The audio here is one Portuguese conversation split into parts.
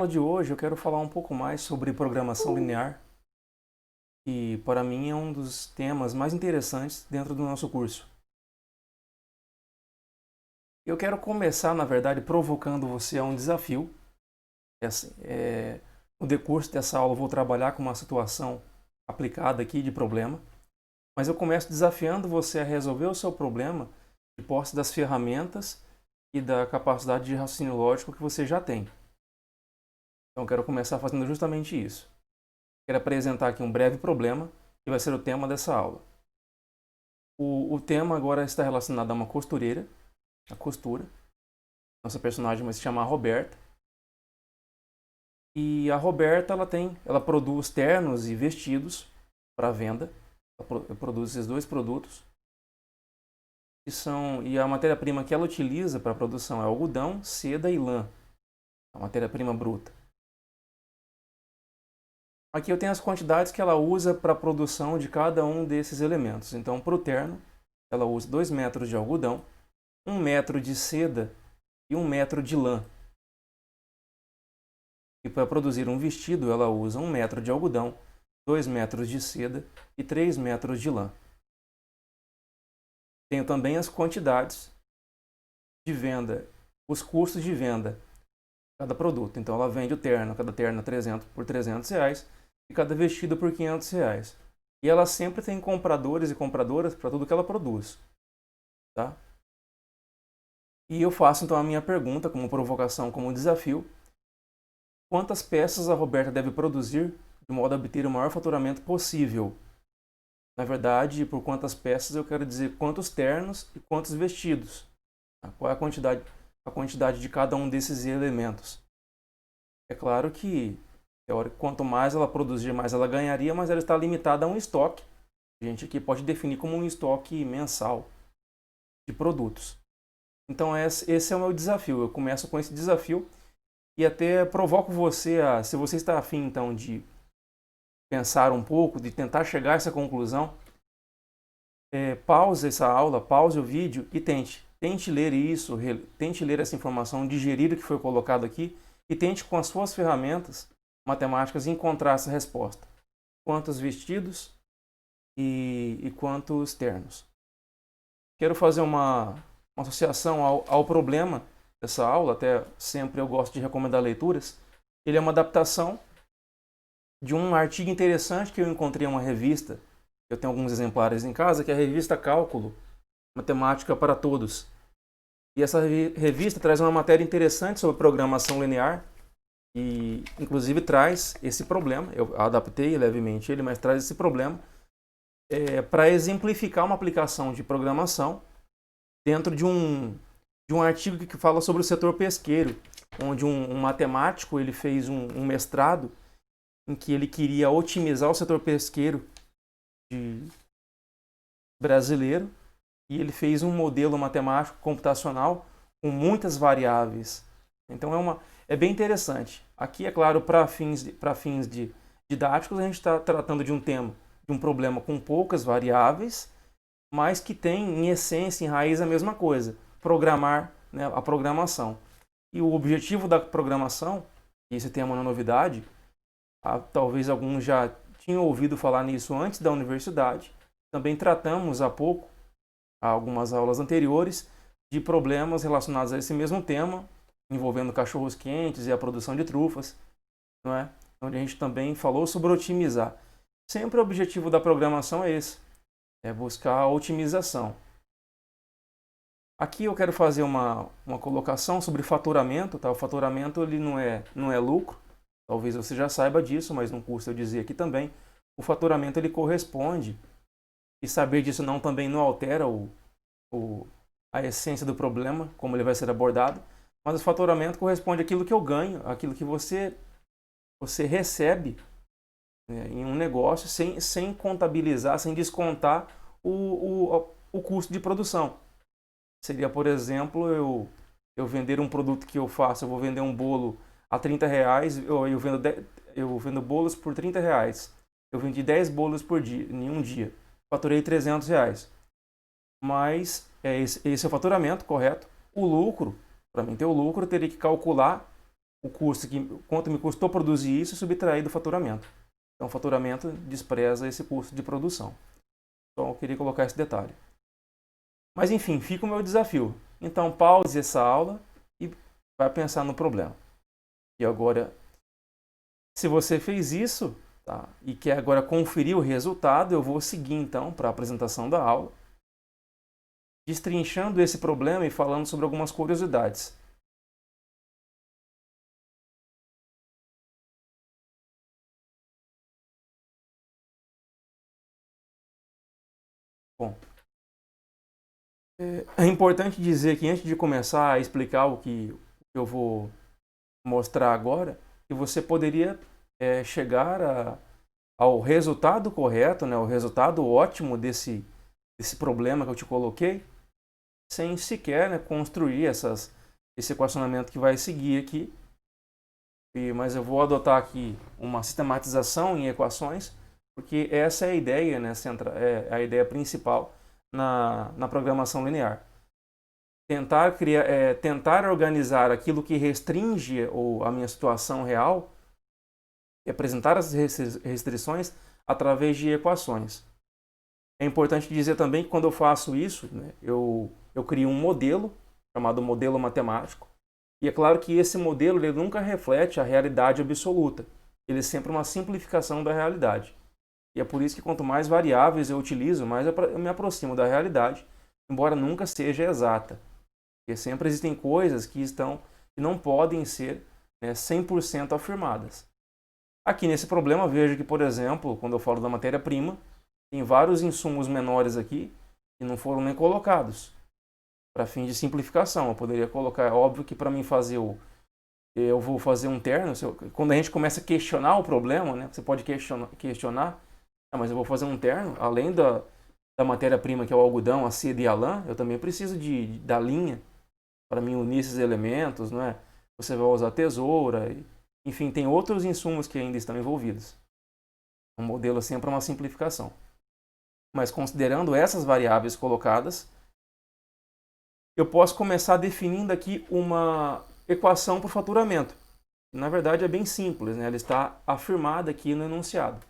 aula de hoje eu quero falar um pouco mais sobre programação linear, que para mim é um dos temas mais interessantes dentro do nosso curso. Eu quero começar, na verdade, provocando você a um desafio. No decurso dessa aula eu vou trabalhar com uma situação aplicada aqui de problema, mas eu começo desafiando você a resolver o seu problema de posse das ferramentas e da capacidade de raciocínio lógico que você já tem. Então eu quero começar fazendo justamente isso. Quero apresentar aqui um breve problema, que vai ser o tema dessa aula. O tema agora está relacionado a uma costureira, a costura. Nossa personagem vai se chamar Roberta. E a Roberta, ela produz ternos e vestidos para venda. Ela produz esses dois produtos. E a matéria-prima que ela utiliza para a produção é algodão, seda e lã. A matéria-prima bruta. Aqui eu tenho as quantidades que ela usa para a produção de cada um desses elementos. Então, para o terno, ela usa 2 metros de algodão, 1 metro de seda e 1 metro de lã. E para produzir um vestido, ela usa 1 metro de algodão, 2 metros de seda e 3 metros de lã. Tenho também as quantidades de venda, os custos de venda de cada produto. Então, ela vende o terno, cada terno por 300 reais e cada vestido por 500 reais. E ela sempre tem compradores e compradoras para tudo que ela produz. Tá? E eu faço então a minha pergunta como provocação, como desafio. Quantas peças a Roberta deve produzir de modo a obter o maior faturamento possível? Na verdade, por quantas peças eu quero dizer quantos ternos e quantos vestidos. Qual é a quantidade de cada um desses elementos. É claro que, quanto mais ela produzir, mais ela ganharia, mas ela está limitada a um estoque. A gente aqui pode definir como um estoque mensal de produtos. Então esse é o meu desafio. Eu começo com esse desafio e até provoco você se você está afim então de pensar um pouco, de tentar chegar a essa conclusão, pause essa aula, pause o vídeo e tente ler isso, tente ler essa informação, digerir o que foi colocado aqui e tente com as suas ferramentas matemáticas encontrar essa resposta. Quantos vestidos e quantos ternos? Quero fazer uma associação ao problema dessa aula, até sempre eu gosto de recomendar leituras. Ele é uma adaptação de um artigo interessante que eu encontrei em uma revista. Eu tenho alguns exemplares em casa, que é a revista Cálculo, Matemática para Todos. E essa revista traz uma matéria interessante sobre programação linear e, inclusive, traz esse problema. Eu adaptei levemente ele, mas traz esse problema para exemplificar uma aplicação de programação dentro de um artigo que fala sobre o setor pesqueiro, onde um matemático ele fez um mestrado em que ele queria otimizar o setor pesqueiro brasileiro e ele fez um modelo matemático computacional com muitas variáveis. Então é bem interessante. Aqui, é claro, para fins didáticos, a gente está tratando de um tema, de um problema com poucas variáveis, mas que tem, em essência, em raiz, a mesma coisa. Programar, né, a programação. E o objetivo da programação, e esse tema não é novidade, talvez alguns já tinham ouvido falar nisso antes da universidade. Também tratamos há algumas aulas anteriores, de problemas relacionados a esse mesmo tema, envolvendo cachorros quentes e a produção de trufas, não é? Onde a gente também falou sobre otimizar. Sempre o objetivo da programação é esse, é buscar a otimização. Aqui eu quero fazer uma colocação sobre faturamento. Tá? O faturamento ele não é lucro, talvez você já saiba disso, mas não custa eu dizer aqui também. O faturamento ele corresponde, e saber disso também não altera a essência do problema, como ele vai ser abordado, mas o faturamento corresponde àquilo que eu ganho, àquilo que você recebe, né, em um negócio sem contabilizar, sem descontar o custo de produção. Seria, por exemplo, eu vender um produto que eu faço, eu vou vender um bolo a 30 reais, eu vendo bolos por 30 reais. Eu vendi 10 bolos por dia, em um dia. Faturei 300 reais. Mas esse é o faturamento, correto? O lucro, para mim ter o lucro, eu teria que calcular quanto me custou produzir isso e subtrair do faturamento. Então, o faturamento despreza esse custo de produção. Então, eu queria colocar esse detalhe. Mas, enfim, fica o meu desafio. Então, pause essa aula e vai pensar no problema. E agora, se você fez isso, tá, e quer agora conferir o resultado, eu vou seguir, então, para a apresentação da aula, destrinchando esse problema e falando sobre algumas curiosidades. Bom, é importante dizer que antes de começar a explicar o que eu vou mostrar agora, que você poderia chegar ao resultado correto, né, o resultado ótimo desse problema que eu te coloquei, sem sequer, né, construir esse equacionamento que vai seguir aqui. Mas eu vou adotar aqui uma sistematização em equações, porque essa é a ideia, né, é a ideia principal na programação linear. Tentar organizar aquilo que restringe a minha situação real e apresentar as restrições através de equações. É importante dizer também que quando eu faço isso, né, eu crio um modelo, chamado modelo matemático, e é claro que esse modelo ele nunca reflete a realidade absoluta. Ele é sempre uma simplificação da realidade. E é por isso que quanto mais variáveis eu utilizo, mais eu me aproximo da realidade, embora nunca seja exata. Porque sempre existem coisas que não podem ser, né, 100% afirmadas. Aqui nesse problema, vejo que, por exemplo, quando eu falo da matéria-prima, tem vários insumos menores aqui que não foram nem colocados. Para fim de simplificação, eu poderia colocar, é óbvio que para mim eu vou fazer um terno, quando a gente começa a questionar o problema, né, você pode questionar, mas eu vou fazer um terno, além da matéria-prima que é o algodão, a seda e a lã, eu também preciso da linha para mim unir esses elementos, não é? Você vai usar tesoura, enfim, tem outros insumos que ainda estão envolvidos. O modelo é sempre uma simplificação. Mas considerando essas variáveis colocadas, eu posso começar definindo aqui uma equação para o faturamento. Na verdade é bem simples, né? Ela está afirmada aqui no enunciado.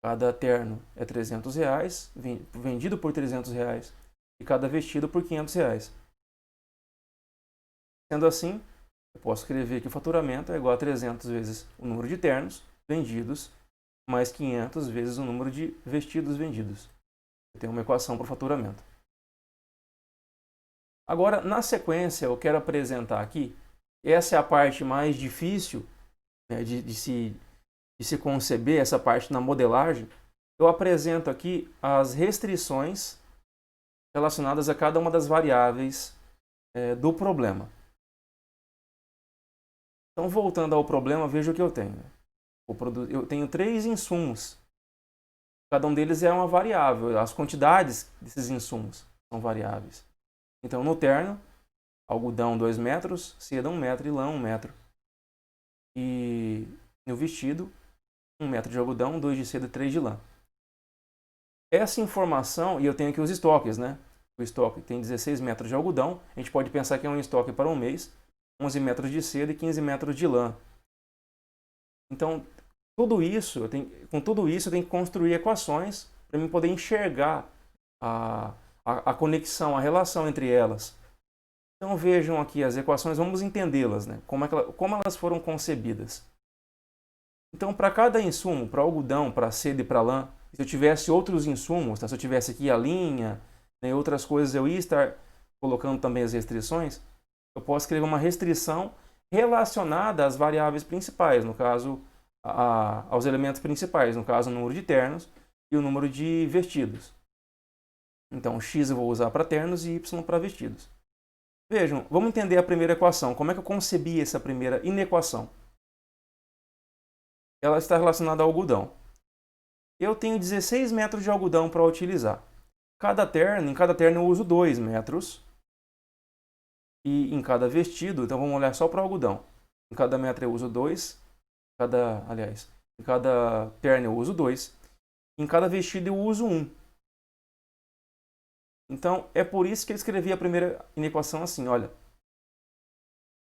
Cada terno é R$300, vendido por R$300, e cada vestido por R$500. Sendo assim, eu posso escrever que o faturamento é igual a 300 vezes o número de ternos vendidos, mais 500 vezes o número de vestidos vendidos. Eu tenho uma equação para o faturamento. Agora, na sequência, eu quero apresentar aqui, essa é a parte mais difícil, né, de se conceber, essa parte na modelagem. Eu apresento aqui as restrições relacionadas a cada uma das variáveis do problema. Então, voltando ao problema, veja o que eu tenho. Eu tenho 3 insumos. Cada um deles é uma variável. As quantidades desses insumos são variáveis. Então, no terno, algodão 2 metros, seda 1 metro e lã 1 metro. E no vestido, 1 metro de algodão, 2 de seda e 3 de lã. Essa informação, e eu tenho aqui os estoques, né? O estoque tem 16 metros de algodão. A gente pode pensar que é um estoque para um mês. 11 metros de seda e 15 metros de lã. Então, com tudo isso, eu tenho que construir equações para eu poder enxergar a conexão, a relação entre elas. Então, vejam aqui as equações, vamos entendê-las, né? Como elas foram concebidas. Então, para cada insumo, para algodão, para seda e para lã, se eu tivesse outros insumos, tá? Se eu tivesse aqui a linha, né, outras coisas, eu ia estar colocando também as restrições. Eu posso escrever uma restrição relacionada às variáveis principais, no caso, aos elementos principais, no caso, o número de ternos e o número de vestidos. Então, x eu vou usar para ternos e y para vestidos. Vejam, vamos entender a primeira equação. Como é que eu concebi essa primeira inequação? Ela está relacionada ao algodão. Eu tenho 16 metros de algodão para utilizar. Em cada terno eu uso 2 metros. E em cada vestido, então vamos olhar só para o algodão. Em cada metro eu uso 2. Em cada terno eu uso 2. Em cada vestido eu uso 1. Então, é por isso que eu escrevi a primeira inequação assim, olha.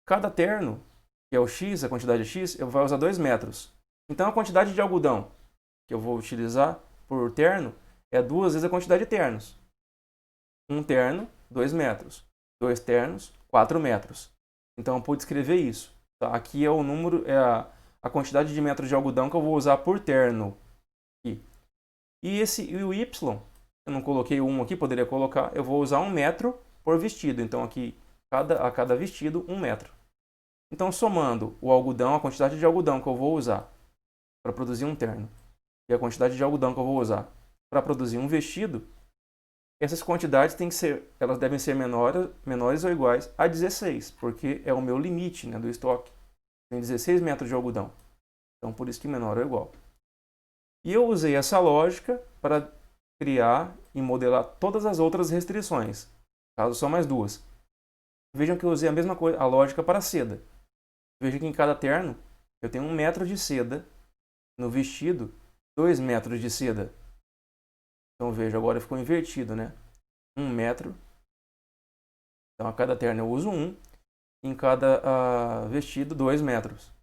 cada terno, que é o X, a quantidade X, eu vou usar 2 metros. Então a quantidade de algodão que eu vou utilizar por terno é 2 vezes a quantidade de ternos. Um terno, 2 metros. 2 ternos, 4 metros. Então eu pude escrever isso. Tá? Aqui é o número, é a quantidade de metros de algodão que eu vou usar por terno. Aqui. E o Y, eu não coloquei o 1 aqui, poderia colocar, eu vou usar 1 metro por vestido. Então aqui, a cada vestido, 1 metro. Então somando o algodão, a quantidade de algodão que eu vou usar para produzir um terno e a quantidade de algodão que eu vou usar para produzir um vestido, essas quantidades elas devem ser menores ou iguais a 16, porque é o meu limite, né, do estoque. Tem 16 metros de algodão. Então, por isso que menor ou igual. E eu usei essa lógica para criar e modelar todas as outras restrições, caso só mais duas. Vejam que eu usei a mesma coisa, a lógica para a seda. Veja que em cada terno eu tenho 1 metro de seda, no vestido 2 metros de seda. Então veja, agora ficou invertido, né? 1 metro. Então a cada terno eu uso 1. Em cada vestido, 2 metros.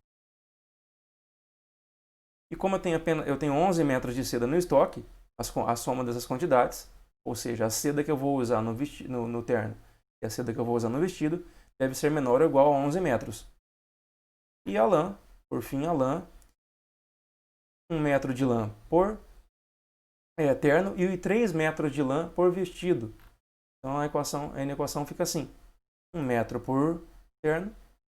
E como eu tenho 11 metros de seda no estoque, a soma dessas quantidades, ou seja, a seda que eu vou usar no terno e a seda que eu vou usar no vestido, deve ser menor ou igual a 11 metros. E a lã, por fim, a lã, 1 metro de lã por terno e 3 metros de lã por vestido. Então a equação fica assim: 1 metro por terno,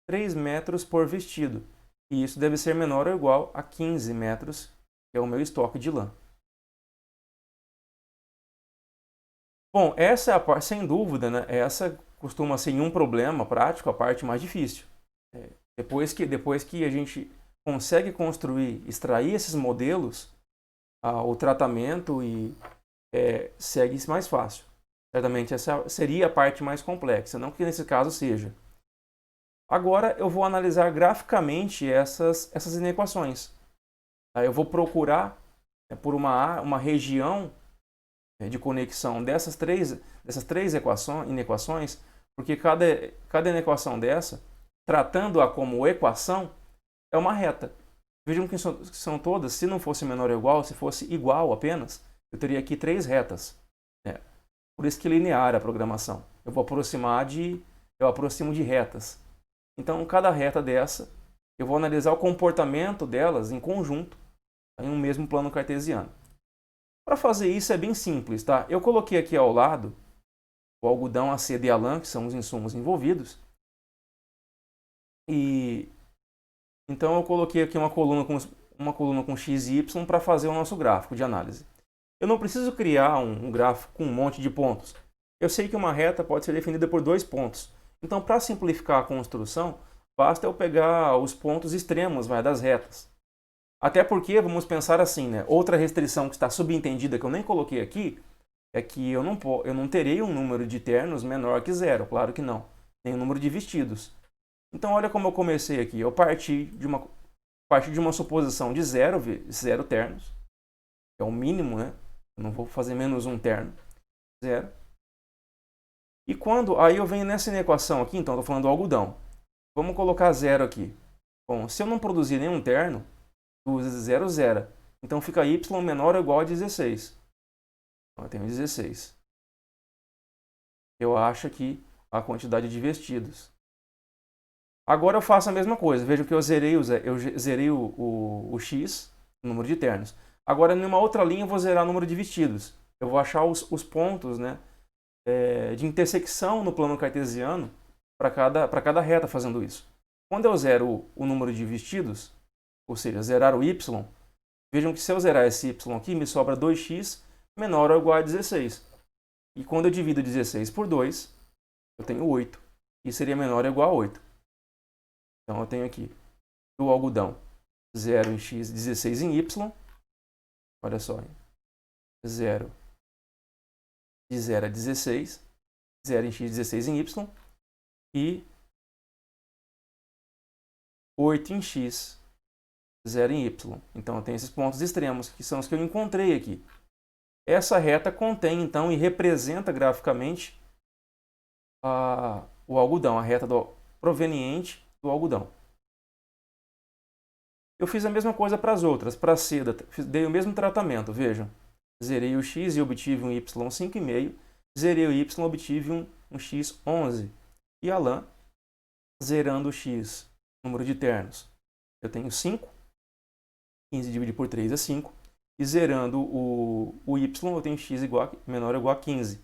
3 metros por vestido. E isso deve ser menor ou igual a 15 metros, que é o meu estoque de lã. Bom, essa é a parte, sem dúvida, né? Essa costuma ser, em um problema prático, a parte mais difícil. Depois que a gente consegue extrair esses modelos, o tratamento segue mais fácil. Certamente essa seria a parte mais complexa, não que nesse caso seja. Agora eu vou analisar graficamente essas inequações. Eu vou procurar por uma região de conexão dessas três inequações, porque cada inequação dessa, tratando-a como equação, é uma reta. Vejam que são todas, se não fosse menor ou igual, se fosse igual apenas, eu teria aqui 3 retas. Por isso que linear a programação. Eu aproximo de retas. Então, cada reta dessa, eu vou analisar o comportamento delas em conjunto, em um mesmo plano cartesiano. Para fazer isso é bem simples, tá? Eu coloquei aqui ao lado o algodão, a seda e a lã, que são os insumos envolvidos. E então eu coloquei aqui uma coluna com x e y para fazer o nosso gráfico de análise. Eu não preciso criar um gráfico com um monte de pontos. Eu sei que uma reta pode ser definida por 2 pontos. Então, para simplificar a construção, basta eu pegar os pontos extremos das retas. Até porque, vamos pensar assim, né? Outra restrição que está subentendida, que eu nem coloquei aqui, é que eu não terei um número de ternos menor que 0. Claro que não. Tem um número de vestidos. Então, olha como eu comecei aqui. Eu parti de uma suposição de 0 ternos, que é o mínimo, né? Eu não vou fazer menos um terno. 0. E aí eu venho nessa equação aqui, então, estou falando do algodão. Vamos colocar 0 aqui. Bom, se eu não produzir nenhum terno, 2 vezes 0, 0. Então fica y menor ou igual a 16. Então eu tenho 16. Eu acho aqui a quantidade de vestidos. Agora eu faço a mesma coisa. Vejam que eu zerei o x, o número de ternos. Agora, numa outra linha, eu vou zerar o número de vestidos. Eu vou achar os pontos, né, de intersecção no plano cartesiano para cada reta fazendo isso. Quando eu zero o número de vestidos, ou seja, zerar o y, vejam que se eu zerar esse y aqui, me sobra 2x menor ou igual a 16. E quando eu divido 16 por 2, eu tenho 8. E seria menor ou igual a 8. Então eu tenho aqui do algodão 0 em x, 16 em y. Olha só, 0 de 0 a 16, 0 em x, 16 em y, e 8 em x, 0 em y. Então, eu tenho esses pontos extremos, que são os que eu encontrei aqui. Essa reta contém, então, e representa graficamente o algodão, a reta do proveniente do algodão. Eu fiz a mesma coisa para as outras. Para a seda, dei o mesmo tratamento. Vejam, zerei o x e obtive um y 5,5. Zerei o y e obtive um x 11. E a lã, zerando o x, número de ternos, eu tenho 5. 15 dividido por 3 é 5. E zerando o y, eu tenho x menor ou igual a 15.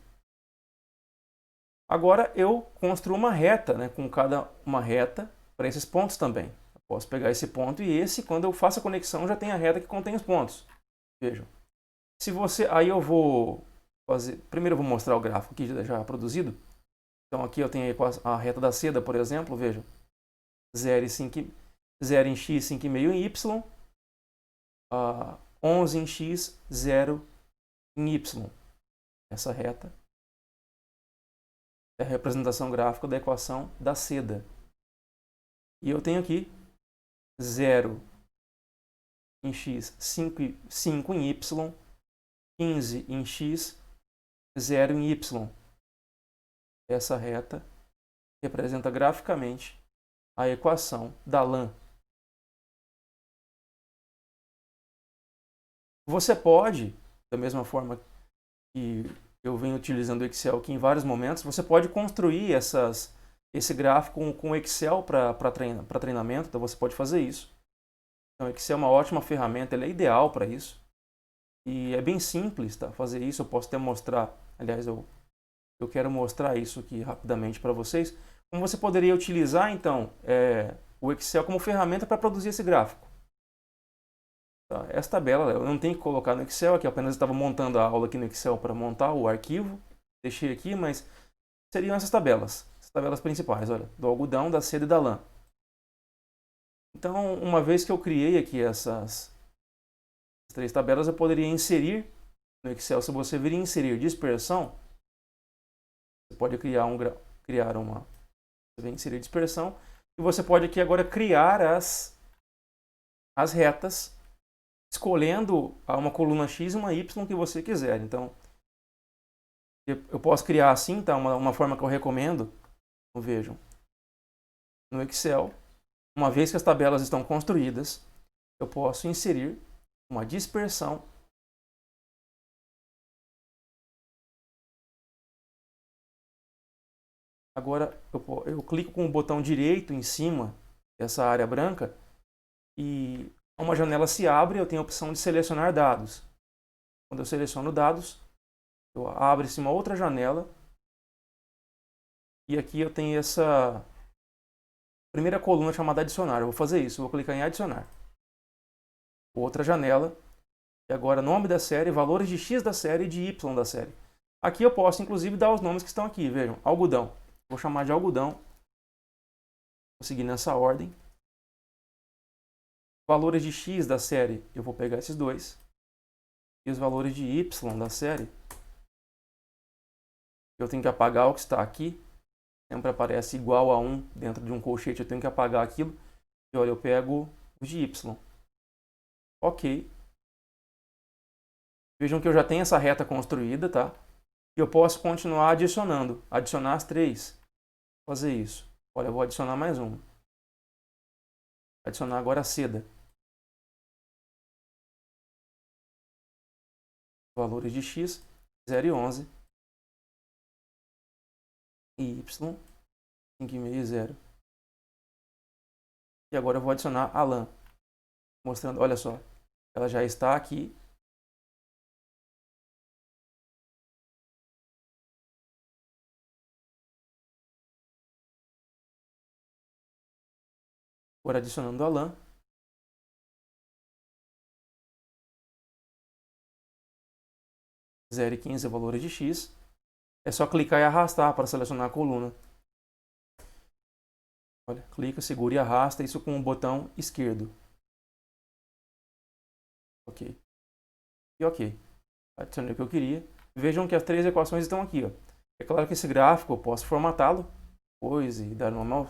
Agora eu construo uma reta, né, com uma reta para esses pontos também. Eu posso pegar esse ponto e esse, quando eu faço a conexão, já tem a reta que contém os pontos. Vejam. Aí eu vou fazer. Primeiro eu vou mostrar o gráfico aqui já produzido. Então aqui eu tenho a reta da seda, por exemplo, vejam. 0 em x, 5,5 em y. 11 em x, 0 em y. Essa reta é a representação gráfica da equação da seda. E eu tenho aqui 0 em x, 5 em y, 15 em x, 0 em y. Essa reta representa graficamente a equação da lã. Você pode, da mesma forma que eu venho utilizando o Excel aqui em vários momentos, você pode construir esse gráfico com o Excel para treinamento, então você pode fazer isso. Então o Excel é uma ótima ferramenta, ele é ideal para isso. E é bem simples, tá? Fazer isso. Eu posso até mostrar, aliás, eu quero mostrar isso aqui rapidamente para vocês. Como você poderia utilizar, então, o Excel como ferramenta para produzir esse gráfico. Tá? Essa tabela eu não tenho que colocar no Excel, aqui eu apenas estava montando a aula aqui no Excel para montar o arquivo. Deixei aqui, mas seriam essas tabelas principais, olha, do algodão, da seda e da lã. Então, uma vez que eu criei aqui essas 3 tabelas, eu poderia inserir no Excel. Se você vir inserir dispersão, você pode você vem inserir dispersão, e você pode aqui agora criar as retas, escolhendo uma coluna X e uma Y que você quiser. Então, eu posso criar assim, tá? Uma forma que eu recomendo. Então, vejam, no Excel, uma vez que as tabelas estão construídas, eu posso inserir uma dispersão. Agora eu clico com o botão direito em cima dessa área branca e uma janela se abre e eu tenho a opção de selecionar dados. Quando eu seleciono dados, abre-se uma outra janela e aqui eu tenho essa primeira coluna chamada adicionar. Eu vou fazer isso, eu vou clicar em adicionar. Outra janela e agora nome da série, valores de X da série e de Y da série. Aqui eu posso inclusive dar os nomes que estão aqui, vejam, algodão. Vou chamar de algodão. Vou seguir nessa ordem. Valores de X da série, eu vou pegar esses dois. E os valores de Y da série, eu tenho que apagar o que está aqui. Sempre aparece igual a 1 dentro de um colchete, eu tenho que apagar aquilo. E olha, eu pego os de Y. Ok. Vejam que eu já tenho essa reta construída, tá? E eu posso continuar adicionando. Adicionar as 3. Vou fazer isso. Olha, eu vou adicionar mais uma. Adicionar agora a seda. Valores de X, 0 e 11. E Y, 5,5 e 0. E agora eu vou adicionar a lã. Mostrando, olha só. Ela já está aqui. Agora adicionando a lã. Zero e 15 é valores de X. É só clicar e arrastar para selecionar a coluna. Olha, clica, segura e arrasta isso com o botão esquerdo. Ok. E ok. Adicionei o que eu queria. Vejam que as 3 equações estão aqui. Ó. É claro que esse gráfico eu posso formatá-lo depois e dar normal.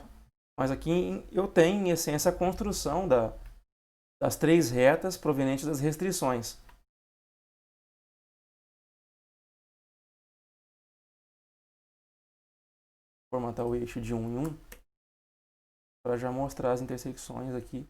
Mas aqui eu tenho, em essência, a construção das 3 retas provenientes das restrições. Formatar o eixo de 1 em 1. para já mostrar as intersecções aqui.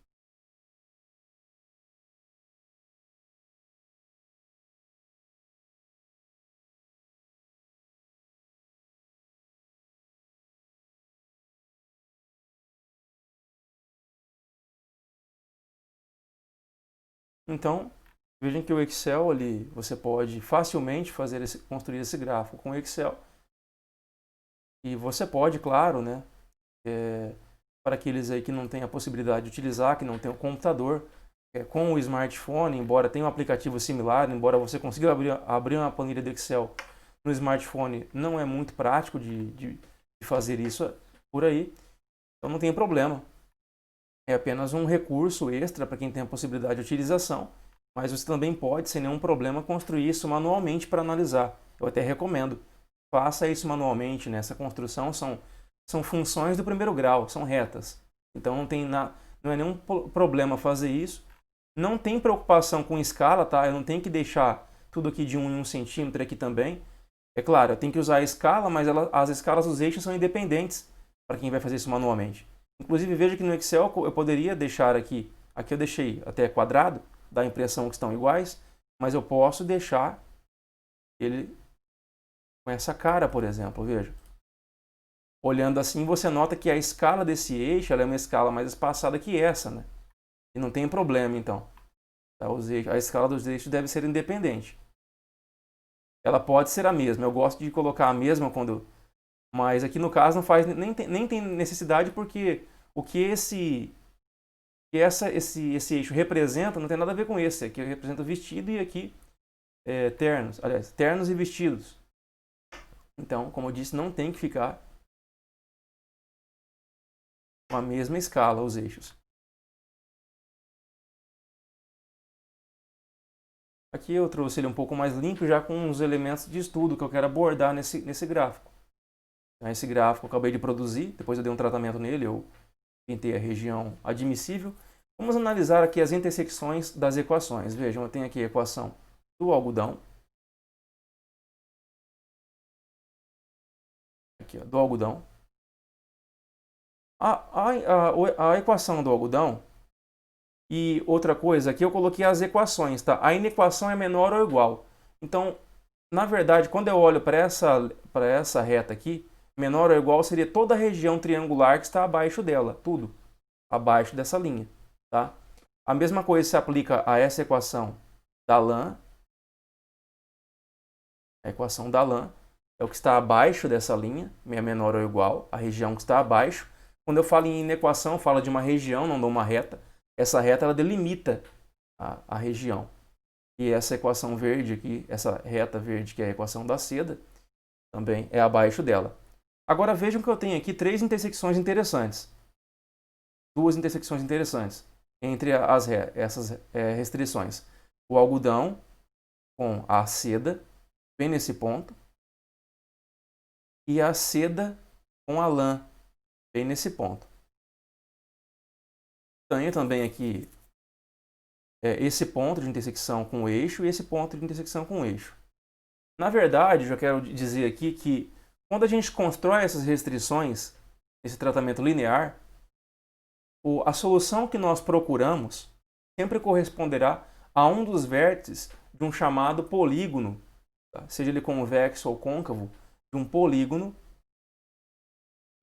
Então, vejam que o Excel ali, você pode facilmente construir esse gráfico com o Excel. E você pode, claro, né, para aqueles aí que não têm a possibilidade de utilizar, que não tem o computador, com o smartphone, embora tenha um aplicativo similar, embora você consiga abrir uma planilha do Excel no smartphone, não é muito prático de fazer isso por aí, então não tem problema. É apenas um recurso extra para quem tem a possibilidade de utilização, mas você também pode, sem nenhum problema, construir isso manualmente para analisar. Eu até recomendo. Faça isso manualmente, né? Essa construção são funções do primeiro grau, são retas. Então não é nenhum problema fazer isso. Não tem preocupação com escala, tá? Eu não tenho que deixar tudo aqui de 1 em 1 centímetro aqui também. É claro, eu tenho que usar a escala, mas as escalas dos eixos são independentes para quem vai fazer isso manualmente. Inclusive, veja que no Excel eu poderia deixar aqui eu deixei até quadrado, dá a impressão que estão iguais, mas eu posso deixar ele com essa cara, por exemplo, veja. Olhando assim, você nota que a escala desse eixo ela é uma escala mais espaçada que essa, né? E não tem problema, então. Tá? A escala dos eixos deve ser independente. Ela pode ser a mesma. Eu gosto de colocar a mesma quando... Mas aqui no caso não faz, nem tem necessidade, porque o que esse eixo representa não tem nada a ver com esse. Aqui representa vestido e aqui ternos. Aliás, ternos e vestidos. Então, como eu disse, não tem que ficar com a mesma escala os eixos. Aqui eu trouxe ele um pouco mais limpo, já com os elementos de estudo que eu quero abordar nesse gráfico. Então, esse gráfico eu acabei de produzir, depois eu dei um tratamento nele, eu pintei a região admissível. Vamos analisar aqui as intersecções das equações. Vejam, eu tenho aqui a equação do algodão. Aqui, ó, do algodão. A equação do algodão. E outra coisa, aqui eu coloquei as equações, tá? A inequação é menor ou igual. Então, na verdade, quando eu olho para essa reta aqui, menor ou igual seria toda a região triangular que está abaixo dela, tudo abaixo dessa linha, tá? A mesma coisa se aplica a essa equação da lã. A equação da lã é o que está abaixo dessa linha, é menor ou igual, a região que está abaixo. Quando eu falo em inequação, eu falo de uma região, não de uma reta. Essa reta ela delimita a região. E essa equação verde aqui, essa reta verde, que é a equação da seda, também é abaixo dela. Agora vejam que eu tenho aqui três intersecções interessantes. Duas intersecções interessantes entre essas restrições. O algodão com a seda, bem nesse ponto, e a seda com a lã, bem nesse ponto. Tenho também aqui esse ponto de intersecção com o eixo e esse ponto de intersecção com o eixo. Na verdade, eu já quero dizer aqui que quando a gente constrói essas restrições, esse tratamento linear, a solução que nós procuramos sempre corresponderá a um dos vértices de um chamado polígono, tá? Seja ele convexo ou côncavo, de um polígono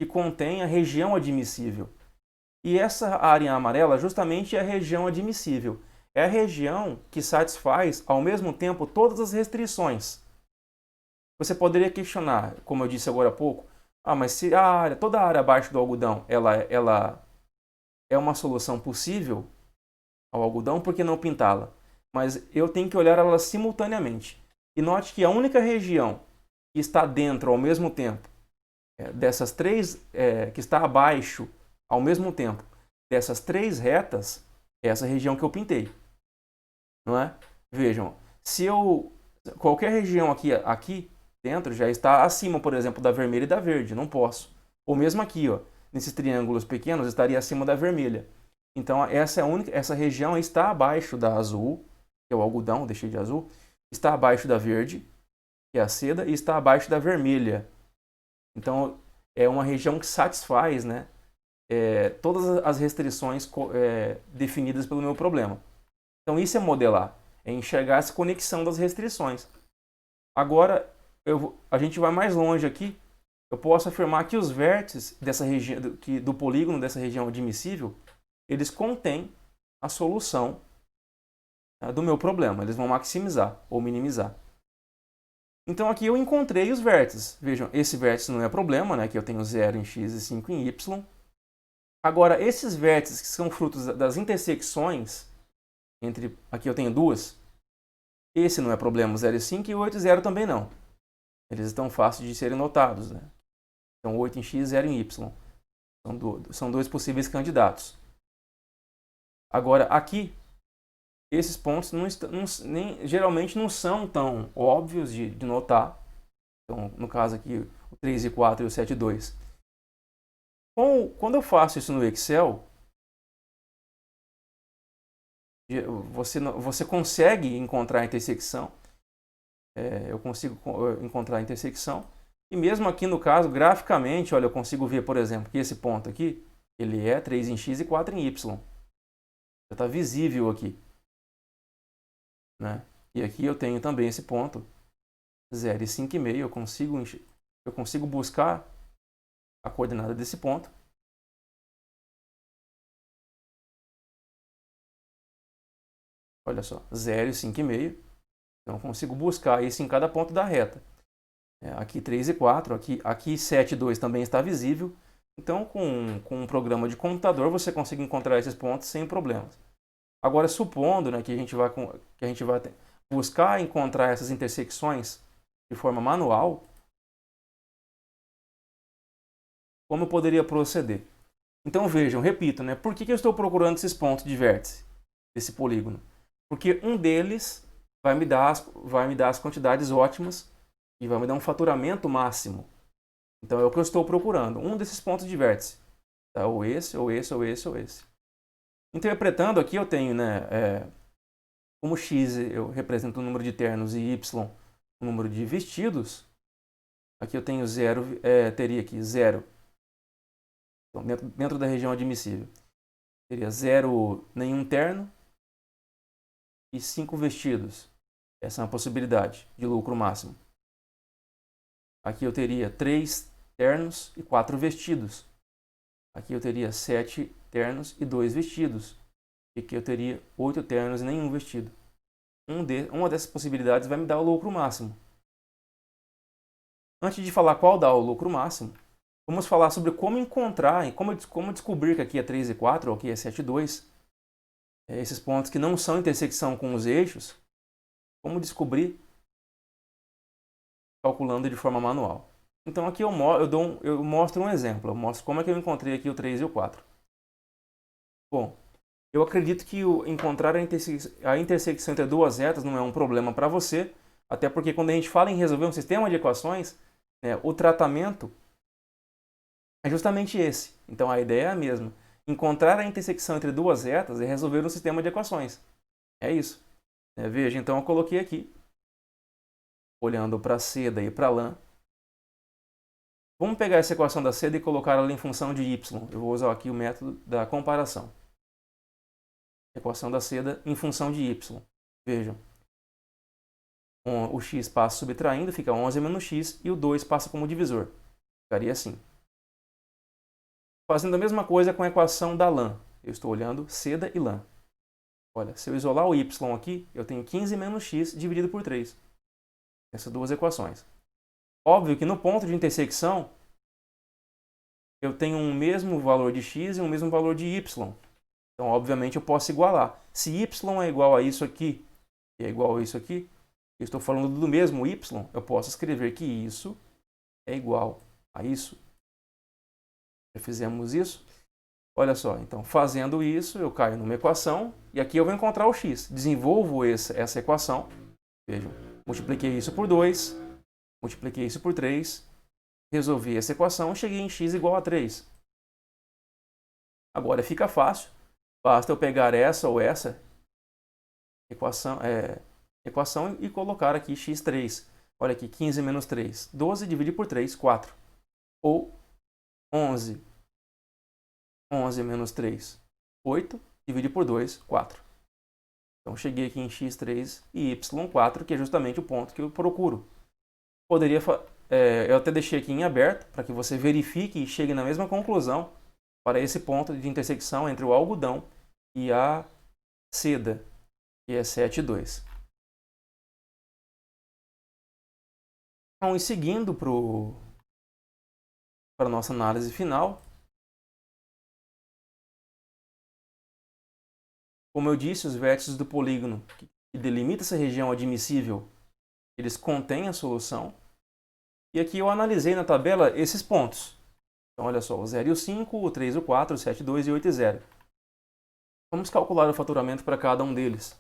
que contém a região admissível. E essa área amarela justamente é a região admissível. É a região que satisfaz ao mesmo tempo todas as restrições. Você poderia questionar, como eu disse agora há pouco, mas se toda a área abaixo do algodão ela é uma solução possível ao algodão, por que não pintá-la? Mas eu tenho que olhar ela simultaneamente. E note que a única região que está dentro ao mesmo tempo, dessas três, que está abaixo ao mesmo tempo, dessas três retas, é essa região que eu pintei. Não é? Vejam, qualquer região aqui dentro já está acima, por exemplo, da vermelha e da verde, não posso. Ou mesmo aqui, ó, nesses triângulos pequenos, estaria acima da vermelha. Então, essa região está abaixo da azul, que é o algodão, deixei de azul, está abaixo da verde, que é a seda, e está abaixo da vermelha. Então, é uma região que satisfaz, né, todas as restrições definidas pelo meu problema. Então isso é modelar, é enxergar essa conexão das restrições. Agora, a gente vai mais longe aqui. Eu posso afirmar que os vértices dessa região, do polígono dessa região admissível, eles contêm a solução do meu problema. Eles vão maximizar ou minimizar. Então aqui eu encontrei os vértices. Vejam, esse vértice não é problema, né? Que eu tenho 0 em x e 5 em y. Agora, esses vértices que são frutos das intersecções, aqui eu tenho duas, esse não é problema, 0 e 5, e 8 e 0 também não. Eles estão fáceis de serem notados, né? Então 8 em x e 0 em y. São dois possíveis candidatos. Agora, aqui, esses pontos geralmente não são tão óbvios de notar. Então, no caso aqui, o 3 e 4 e o 7 e 2. Quando eu faço isso no Excel, você consegue encontrar a intersecção. Eu consigo encontrar a intersecção. E mesmo aqui no caso, graficamente, olha, eu consigo ver, por exemplo, que esse ponto aqui, ele é 3 em x e 4 em y. Já está visível aqui. Né? E aqui eu tenho também esse ponto, 0 e 5,5. Eu consigo buscar a coordenada desse ponto. Olha só, 0 e 5,5. Então eu consigo buscar isso em cada ponto da reta. Aqui 3 e 4, aqui 7 e 2 também está visível. Então com um programa de computador você consegue encontrar esses pontos sem problemas. Agora, supondo, né, que a gente vai buscar encontrar essas intersecções de forma manual, como eu poderia proceder? Então vejam, repito, né, por que eu estou procurando esses pontos de vértice desse polígono? Porque um deles vai me dar as quantidades ótimas e vai me dar um faturamento máximo. Então é o que eu estou procurando, um desses pontos de vértice. Tá? Ou esse, ou esse, ou esse, ou esse. Interpretando aqui eu tenho, né, como x eu represento o número de ternos e y o número de vestidos. Aqui eu tenho 0, teria aqui 0. Então, dentro da região admissível. Teria 0 nenhum terno e 5 vestidos. Essa é uma possibilidade de lucro máximo. Aqui eu teria 3 ternos e 4 vestidos. Aqui eu teria 7 ternos e 2 vestidos. E aqui eu teria 8 ternos e nenhum vestido. Uma dessas possibilidades vai me dar o lucro máximo. Antes de falar qual dá o lucro máximo, vamos falar sobre como encontrar, como descobrir que aqui é 3 e 4 ou aqui é 7 e 2. Esses pontos que não são intersecção com os eixos, como descobrir calculando de forma manual. Então aqui eu mostro um exemplo, eu mostro como é que eu encontrei aqui o 3 e o 4. Bom, eu acredito que encontrar a intersecção entre duas retas não é um problema para você, até porque quando a gente fala em resolver um sistema de equações, o tratamento é justamente esse. Então a ideia é a mesma. Encontrar a intersecção entre duas retas é resolver um sistema de equações. É isso. Veja, então eu coloquei aqui, olhando para seda e para lã. Vamos pegar essa equação da seda e colocar ela em função de y. Eu vou usar aqui o método da comparação. Equação da seda em função de y. Vejam. O x passa subtraindo, fica 11 menos x, e o 2 passa como divisor. Ficaria assim. Fazendo a mesma coisa com a equação da lã. Eu estou olhando seda e lã. Olha, se eu isolar o y aqui, eu tenho 15 menos x dividido por 3. Essas duas equações. Óbvio que no ponto de intersecção, eu tenho um mesmo valor de x e um mesmo valor de y. Então, obviamente, eu posso igualar. Se y é igual a isso aqui e é igual a isso aqui, eu estou falando do mesmo y, eu posso escrever que isso é igual a isso. Já fizemos isso. Olha só, então, fazendo isso, eu caio numa equação e aqui eu vou encontrar o x. Desenvolvo essa equação. Vejam, multipliquei isso por 2, multipliquei isso por 3, resolvi essa equação, cheguei em x igual a 3. Agora fica fácil. Basta eu pegar essa ou essa equação e colocar aqui x3. Olha aqui, 15 menos 3. 12 dividido por 3, 4. Ou 11 11 menos 3, 8. Divide por 2, 4. Então, cheguei aqui em x3 e y4, que é justamente o ponto que eu procuro. Eu até deixei aqui em aberto, para que você verifique e chegue na mesma conclusão para esse ponto de intersecção entre o algodão e a seda, que é 7,2. Então, e seguindo para a nossa análise final, como eu disse, os vértices do polígono que delimita essa região admissível, eles contêm a solução. E aqui eu analisei na tabela esses pontos. Então, olha só, o 0 e o 5, o 3 e o 4, o 7 e 2 e o 8 e 0. Vamos calcular o faturamento para cada um deles.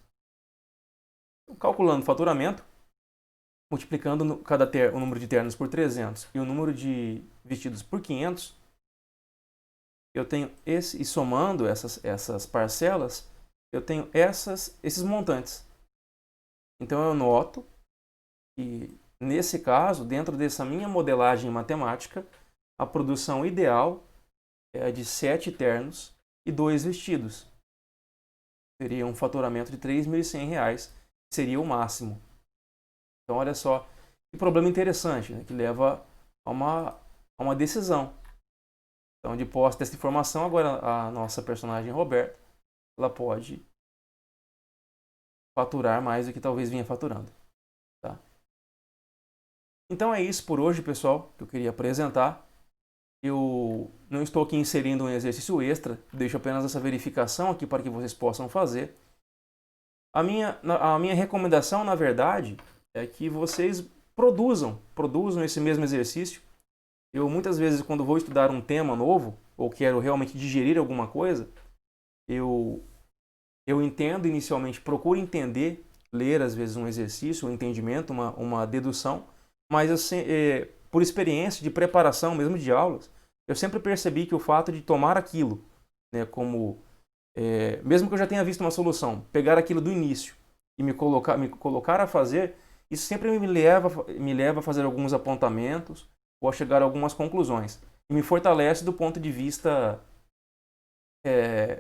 Calculando o faturamento, multiplicando o número de ternos por 300 e o número de vestidos por 500, eu tenho e somando essas parcelas, eu tenho esses montantes. Então eu noto que, nesse caso, dentro dessa minha modelagem matemática, a produção ideal é a de 7 ternos e 2 vestidos. Seria um faturamento de R$ 3.100, que seria o máximo. Então, olha só que problema interessante, né, que leva a uma decisão. Então, de posse dessa informação, agora a nossa personagem Roberta, ela pode faturar mais do que talvez vinha faturando. Tá? Então é isso por hoje, pessoal, que eu queria apresentar. Eu não estou aqui inserindo um exercício extra, deixo apenas essa verificação aqui para que vocês possam fazer. A minha recomendação, na verdade, é que vocês produzam esse mesmo exercício. Eu muitas vezes, quando vou estudar um tema novo, ou quero realmente digerir alguma coisa, eu entendo inicialmente, procuro entender, ler às vezes um exercício, um entendimento, uma dedução, mas por experiência de preparação mesmo de aulas, eu sempre percebi que o fato de tomar aquilo, né, como mesmo que eu já tenha visto uma solução, pegar aquilo do início e me colocar a fazer, isso sempre me leva a fazer alguns apontamentos ou a chegar a algumas conclusões. E me fortalece do ponto de vista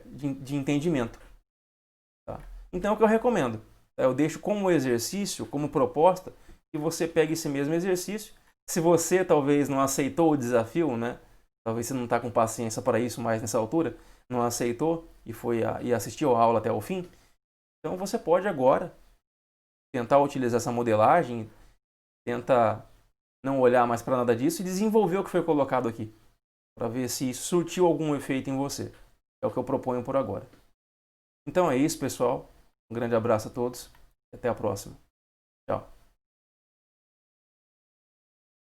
de entendimento. Tá? Então é o que eu recomendo. Eu deixo como exercício, como proposta, que você pegue esse mesmo exercício. Se você talvez não aceitou o desafio, né? Talvez você não está com paciência para isso mais nessa altura, não aceitou e assistiu a aula até o fim, então você pode agora tentar utilizar essa modelagem, tentar não olhar mais para nada disso e desenvolver o que foi colocado aqui, para ver se isso surtiu algum efeito em você. É o que eu proponho por agora. Então é isso, pessoal. Um grande abraço a todos e até a próxima. Tchau.